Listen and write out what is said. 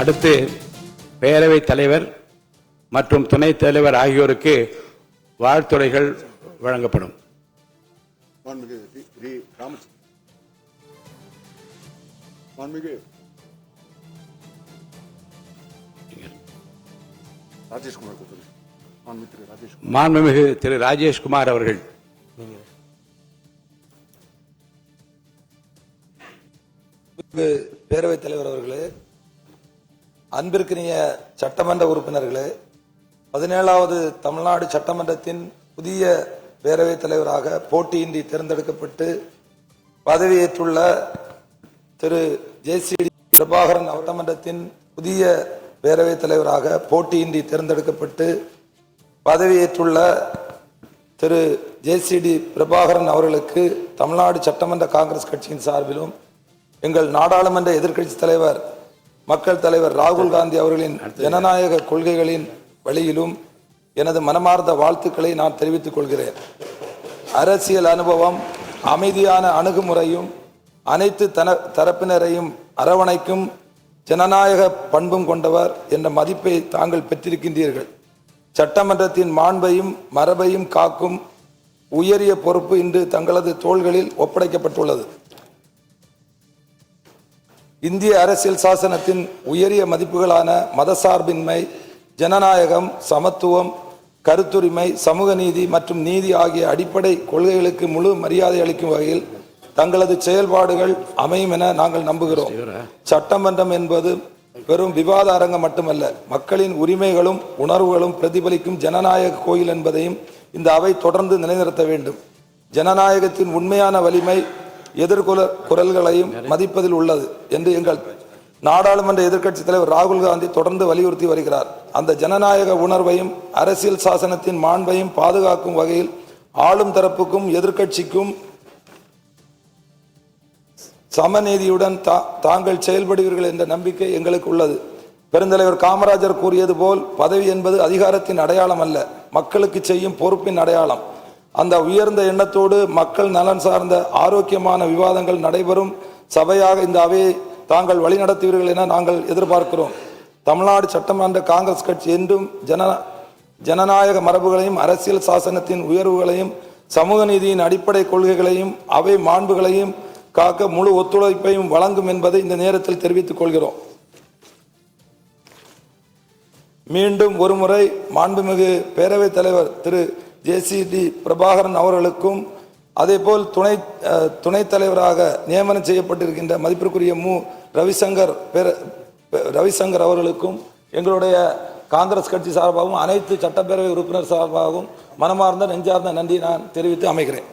அடுத்து பேரவைத் தலைவர் மற்றும் துணைத் தலைவர் ஆகியோருக்கு வாழ்த்துரைகள் வழங்கப்படும். மாண்புமிகு திரு ராஜேஷ்குமார் அவர்கள். பேரவைத் தலைவர் அவர்களே, அன்பிற்கினிய சட்டமன்ற உறுப்பினர்களே, 17வது தமிழ்நாடு சட்டமன்றத்தின் புதிய பேரவைத் தலைவராக போட்டியின்றி தேர்ந்தெடுக்கப்பட்டு பதவியேற்றுள்ள திரு ஜேசிடி பிரபாகரன் சட்டமன்றத்தின் புதிய பேரவைத் தலைவராக போட்டியின்றி தேர்ந்தெடுக்கப்பட்டு பதவியேற்றுள்ள திரு ஜேசிடி பிரபாகரன் அவர்களுக்கு தமிழ்நாடு சட்டமன்ற காங்கிரஸ் கட்சியின் சார்பிலும் எங்கள் நாடாளுமன்ற எதிர்க்கட்சி தலைவர் மக்கள் தலைவர் ராகுல் காந்தி அவர்களின் ஜனநாயக கொள்கைகளின் வழியிலும் எனது மனமார்ந்த வாழ்த்துக்களை நான் தெரிவித்துக் கொள்கிறேன். அரசியல் அனுபவம், அமைதியான அணுகுமுறையும் அனைத்து தரப்பினரையும் அரவணைக்கும் ஜனநாயக பண்பும் கொண்டவர் என்ற மதிப்பை தாங்கள் பெற்றிருக்கின்றீர்கள். சட்டமன்றத்தின் மாண்பையும் மரபையும் காக்கும் உயரிய பொறுப்பு இன்று தங்களது தோள்களில் ஒப்படைக்கப்பட்டுள்ளது. இந்திய அரசியல் சாசனத்தின் உயரிய மதிப்புகளான மதசார்பின்மை, ஜனநாயகம், சமத்துவம், கருத்துரிமை, சமூக நீதி மற்றும் நீதி ஆகிய அடிப்படை கொள்கைகளுக்கு முழு மரியாதை அளிக்கும் வகையில் தங்களது செயல்பாடுகள் அமையும் என நாங்கள் நம்புகிறோம். சட்டமன்றம் என்பது வெறும் விவாத அரங்கம் மட்டுமல்ல, மக்களின் உரிமைகளும் உணர்வுகளும் பிரதிபலிக்கும் ஜனநாயக கோயில் என்பதையும் இந்த அவை தொடர்ந்து நிலைநிறுத்த வேண்டும். ஜனநாயகத்தின் உண்மையான வலிமை குரல்களையும் மதிப்பதில் உள்ளது என்று எங்கள் நாடாளுமன்ற எதிர்க்கட்சி தலைவர் ராகுல் காந்தி தொடர்ந்து வலியுறுத்தி வருகிறார். அந்த ஜனநாயக உணர்வையும் அரசியல் சாசனத்தின் மாண்பையும் பாதுகாக்கும் வகையில் ஆளும் தரப்புக்கும் எதிர்க்கட்சிக்கும் சமநீதியுடன் தாங்கள் செயல்படுவீர்கள் என்ற நம்பிக்கை எங்களுக்கு உள்ளது. பெருந்தலைவர் காமராஜர் கூறியது போல், பதவி என்பது அதிகாரத்தின் அடையாளம் அல்ல, மக்களுக்கு செய்யும் பொறுப்பின் அடையாளம். அந்த உயர்ந்த எண்ணத்தோடு மக்கள் நலன் சார்ந்த ஆரோக்கியமான விவாதங்கள் நடைபெறும் சபையாக இந்த அவையை தாங்கள் வழிநடத்துவீர்கள் என நாங்கள் எதிர்பார்க்கிறோம். தமிழ்நாடு சட்டமன்ற காங்கிரஸ் கட்சி என்றும் ஜனநாயக மரபுகளையும் அரசியல் சாசனத்தின் உயர்வுகளையும் சமூக நீதியின் அடிப்படை கொள்கைகளையும் அவை மாண்புகளையும் காக்க முழு ஒத்துழைப்பையும் வழங்கும் என்பதை இந்த நேரத்தில் தெரிவித்துக் கொள்கிறோம். மீண்டும் ஒருமுறை மாண்புமிகு பேரவைத் தலைவர் திரு ஜேசிடி பிரபாகரன் அவர்களுக்கும் அதேபோல் துணைத் தலைவராக நியமனம் செய்யப்பட்டிருக்கின்ற மதிப்பிற்குரிய ரவிசங்கர் அவர்களுக்கும் எங்களுடைய காங்கிரஸ் கட்சி சார்பாகவும் அனைத்து சட்டப்பேரவை உறுப்பினர் சார்பாகவும் மனமார்ந்த நெஞ்சார்ந்த நன்றி நான் தெரிவித்து அமைகிறேன்.